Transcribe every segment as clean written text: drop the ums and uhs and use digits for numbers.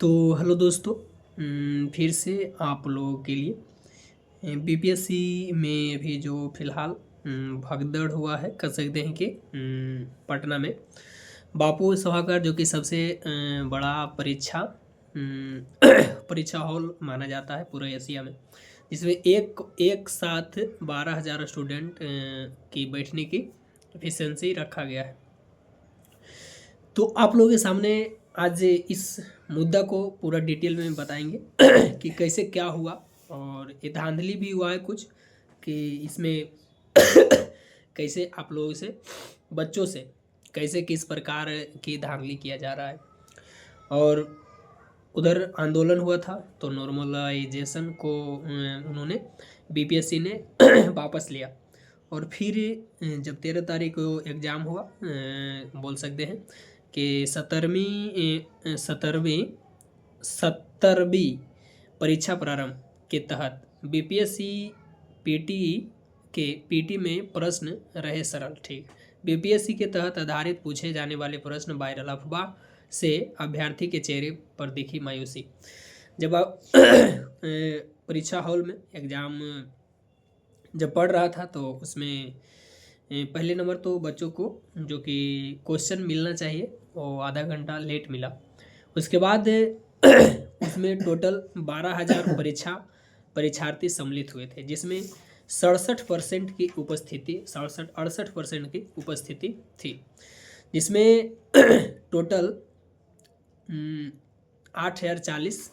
तो हेलो दोस्तों। फिर से आप लोगों के लिए बीपीएससी में अभी जो फिलहाल भगदड़ हुआ है कह सकते हैं कि पटना में बापू सभागार जो कि सबसे बड़ा परीक्षा परीक्षा हॉल माना जाता है पूरे एशिया में, जिसमें एक एक साथ 12,000 स्टूडेंट की बैठने की एफिशिएंसी रखा गया है। तो आप लोगों के सामने आज इस मुद्दा को पूरा डिटेल में बताएंगे कि कैसे क्या हुआ, और ये धांधली भी हुआ है कुछ कि इसमें कैसे आप लोगों से बच्चों से कैसे किस प्रकार की धांधली किया जा रहा है। और उधर आंदोलन हुआ था तो नॉर्मलाइजेशन को उन्होंने बीपीएससी ने वापस लिया। और फिर जब 13 तारीख को एग्ज़ाम हुआ, बोल सकते हैं कि सत्तरवीं परीक्षा प्रारंभ के तहत बीपीएससी पीटी के पीटी में प्रश्न रहे सरल। ठीक, बीपीएससी के तहत आधारित पूछे जाने वाले प्रश्न वायरल, अफवाह से अभ्यर्थी के चेहरे पर दिखी मायूसी। जब आप परीक्षा हॉल में एग्ज़ाम जब पढ़ रहा था तो उसमें पहले नंबर तो बच्चों को जो कि क्वेश्चन मिलना चाहिए वो आधा घंटा लेट मिला। उसके बाद उसमें टोटल 12,000 परीक्षार्थी सम्मिलित हुए थे, जिसमें 67% की उपस्थिति 68% की उपस्थिति थी, जिसमें टोटल 8,040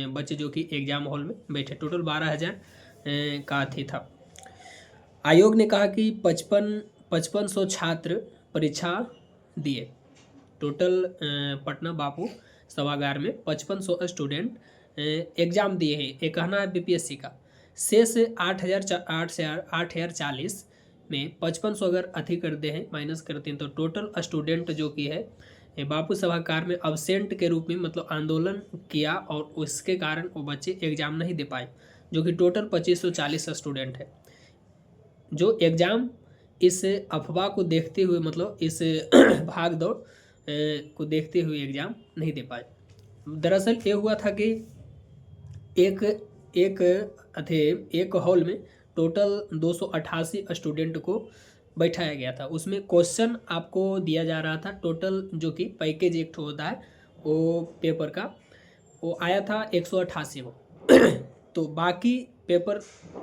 बच्चे जो कि एग्ज़ाम हॉल में बैठे, टोटल 12,000 का थी था। आयोग ने कहा कि 5500 छात्र परीक्षा दिए। टोटल पटना बापू सभागार में 5500 स्टूडेंट एग्ज़ाम दिए हैं, ये कहना है बीपीएससी का। शेष 8,040 में 5500 अगर अधिक करते हैं, माइनस करते हैं, तो टोटल स्टूडेंट जो कि है बापू सभागार में अब्सेंट के रूप में मतलब आंदोलन किया, और उसके कारण वो बच्चे एग्ज़ाम नहीं दे पाए, जो कि टोटल 2540 स्टूडेंट है जो एग्ज़ाम इस अफवाह को देखते हुए मतलब इस भाग दौड़ को देखते हुए एग्ज़ाम नहीं दे पाए। दरअसल ये हुआ था कि एक एक एक हॉल में टोटल 288 स्टूडेंट को बैठाया गया था। उसमें क्वेश्चन आपको दिया जा रहा था, टोटल जो कि पैकेज एक होता है वो पेपर का, वो आया था 188 को तो बाकी पेपर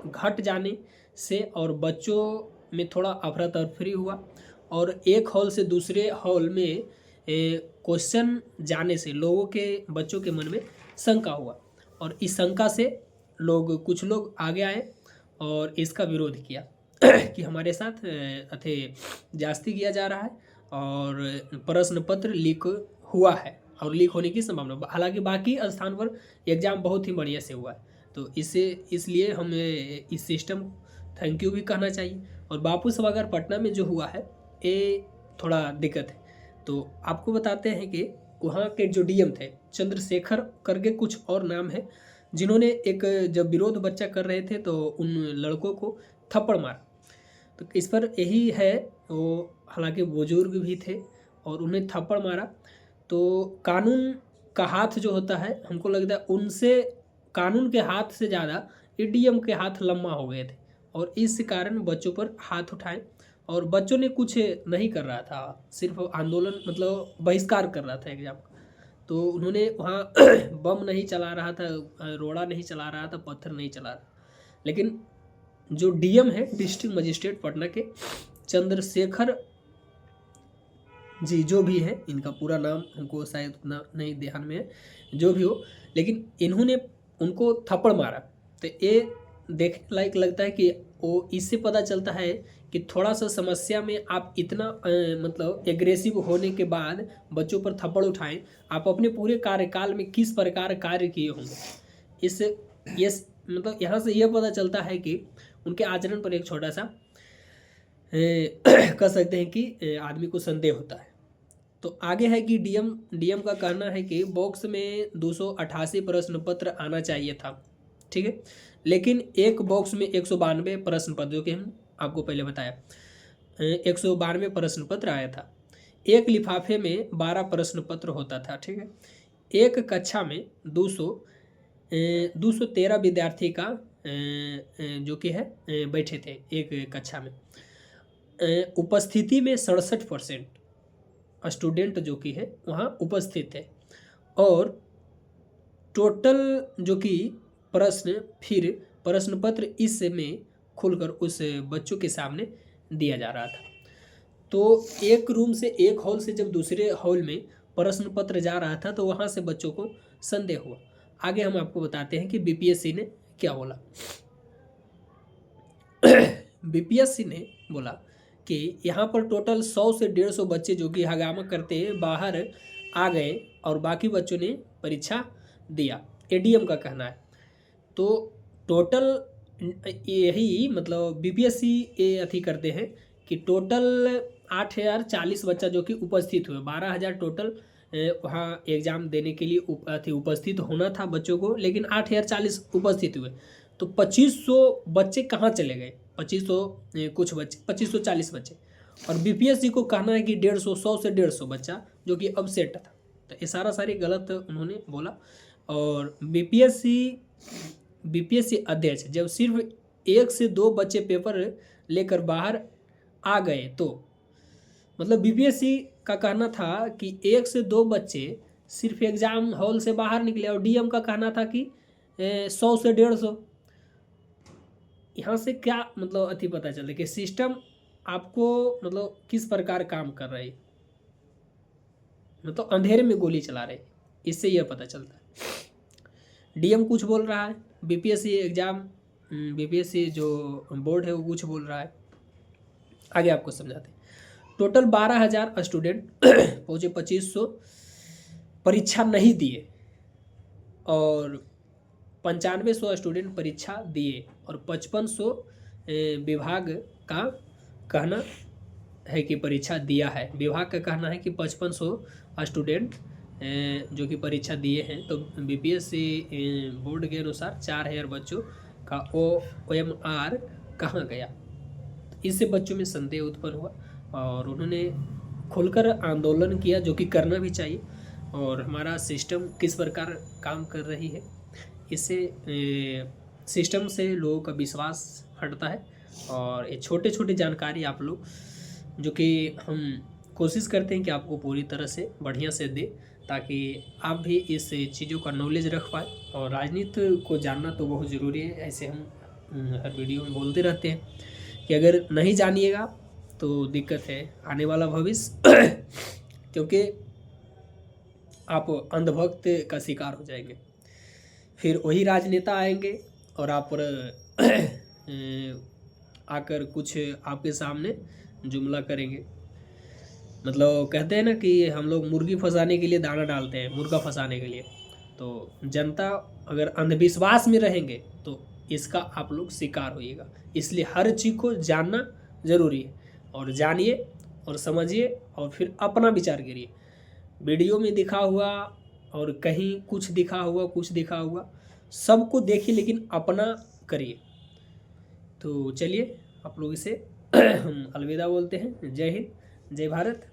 घट जाने से और बच्चों में थोड़ा अफरा तफरी हुआ, और एक हॉल से दूसरे हॉल में क्वेश्चन जाने से लोगों के बच्चों के मन में शंका हुआ, और इस शंका से कुछ लोग आगे आए और इसका विरोध किया कि हमारे साथ जास्ती किया जा रहा है और प्रश्न पत्र लीक हुआ है और लीक होने की संभावना। हालांकि बाकी स्थान पर एग्ज़ाम बहुत ही बढ़िया से हुआ है, तो इसलिए हमें इस सिस्टम थैंक यू भी कहना चाहिए। और बापू सभागार पटना में जो हुआ है ये थोड़ा दिक्कत है। तो आपको बताते हैं कि वहाँ के जो डीएम थे चंद्रशेखर करके कुछ और नाम है, जिन्होंने एक जब विरोध बच्चा कर रहे थे तो उन लड़कों को थप्पड़ मारा। तो इस पर यही है, वो हालांकि बुजुर्ग भी थे और उन्हें थप्पड़ मारा। तो कानून का हाथ जो होता है, हमको लगता है उनसे कानून के हाथ से ज़्यादा ईडीएम के हाथ लम्बा हो गए थे, और इस कारण बच्चों पर हाथ उठाए। और बच्चों ने कुछ नहीं कर रहा था, सिर्फ आंदोलन मतलब बहिष्कार कर रहा था एग्जाम का। तो उन्होंने वहाँ बम नहीं चला रहा था, रोड़ा नहीं चला रहा था, पत्थर नहीं चला रहा, लेकिन जो डीएम है डिस्ट्रिक्ट मजिस्ट्रेट पटना के चंद्रशेखर जी, जो भी है, इनका पूरा नाम हमको शायद उतना नहीं ध्यान में है, जो भी हो, लेकिन इन्होंने उनको थप्पड़ मारा। तो ये देखने लायक लगता है कि वो इससे पता चलता है कि थोड़ा सा समस्या में आप इतना मतलब एग्रेसिव होने के बाद बच्चों पर थप्पड़ उठाएं, आप अपने पूरे कार्यकाल में किस प्रकार कार्य किए होंगे। ये मतलब यहाँ से यह पता चलता है कि उनके आचरण पर एक छोटा सा कह सकते हैं कि आदमी को संदेह होता है। तो आगे है कि डीएम का कहना है कि बॉक्स में 288 प्रश्न पत्र आना चाहिए था, ठीक है, लेकिन एक बॉक्स में 192 प्रश्न पत्र, जो कि हम आपको पहले बताया 192 प्रश्न पत्र आया था। एक लिफाफे में 12 प्रश्न पत्र होता था, ठीक है। एक कक्षा में 213 विद्यार्थी का जो कि है बैठे थे एक कक्षा में। उपस्थिति में 67% स्टूडेंट जो कि है वहाँ उपस्थित थे, और टोटल जो कि प्रश्न पत्र इसमें खुलकर उस बच्चों के सामने दिया जा रहा था। तो एक रूम से, एक हॉल से जब दूसरे हॉल में प्रश्न पत्र जा रहा था तो वहाँ से बच्चों को संदेह हुआ। आगे हम आपको बताते हैं कि बीपीएससी ने क्या बोला। बीपीएससी ने बोला कि यहाँ पर टोटल 100 से 150 बच्चे जो कि हंगामा करते बाहर आ गए और बाकी बच्चों ने परीक्षा दिया, एडीएम का कहना है। तो टोटल यही मतलब बीपीएससी ये अथी करते हैं कि टोटल 8040 बच्चा जो कि उपस्थित हुए, 12000 टोटल वहाँ एग्ज़ाम देने के लिए उपस्थित होना था बच्चों को, लेकिन 8040 उपस्थित हुए। तो 2500 बच्चे कहाँ चले गए, 2500 कुछ बच्चे, 2540 बच्चे। और बीपीएससी को कहना है कि 100 से 150 बच्चा जो कि अपसेट था। तो ये सारी गलत उन्होंने बोला। और बीपीएससी अध्यक्ष जब सिर्फ 1 से 2 बच्चे पेपर लेकर बाहर आ गए, तो मतलब बीपीएससी का कहना था कि 1 से 2 बच्चे सिर्फ एग्ज़ाम हॉल से बाहर निकले, और डीएम का कहना था कि 100 से 150। यहाँ से क्या मतलब अथी पता चलता है कि सिस्टम आपको मतलब किस प्रकार काम कर रही है, मतलब अंधेरे में गोली चला रहे, इससे यह पता चलता है। डीएम कुछ बोल रहा है, बीपीएससी जो बोर्ड है वो कुछ बोल रहा है। आगे आपको समझाते हैं। टोटल 12000 स्टूडेंट पहुँचे, 2500 परीक्षा नहीं दिए और 9500 स्टूडेंट परीक्षा दिए, और 5500 विभाग का कहना है कि परीक्षा दिया है। विभाग का कहना है कि 5500 स्टूडेंट जो कि परीक्षा दिए हैं। तो बीपीएससी बोर्ड के अनुसार 4000 बच्चों का OMR कहाँ गया, इससे बच्चों में संदेह उत्पन्न हुआ और उन्होंने खुलकर आंदोलन किया, जो कि करना भी चाहिए। और हमारा सिस्टम किस प्रकार काम कर रही है, इससे सिस्टम से लोगों का विश्वास हटता है। और ये छोटे छोटे जानकारी आप लोग जो कि हम कोशिश करते हैं कि आपको पूरी तरह से बढ़िया से दे, ताकि आप भी इस चीज़ों का नॉलेज रख पाए। और राजनीति को जानना तो बहुत ज़रूरी है, ऐसे हम हर वीडियो में बोलते रहते हैं कि अगर नहीं जानिएगा तो दिक्कत है आने वाला भविष्य क्योंकि आप अंधभक्त का शिकार हो जाएंगे। फिर वही राजनेता आएंगे और आप पर आकर कुछ आपके सामने जुमला करेंगे। मतलब कहते हैं ना कि हम लोग मुर्गी फंसाने के लिए दाना डालते हैं, मुर्गा फंसाने के लिए। तो जनता अगर अंधविश्वास में रहेंगे तो इसका आप लोग शिकार होइएगा। इसलिए हर चीज़ को जानना ज़रूरी है, और जानिए और समझिए और फिर अपना विचार करिए। वीडियो में दिखा हुआ और कहीं कुछ दिखा हुआ सबको देखिए, लेकिन अपना करिए। तो चलिए आप लोग इसे हम अलविदा बोलते हैं। जय हिंद, जय भारत।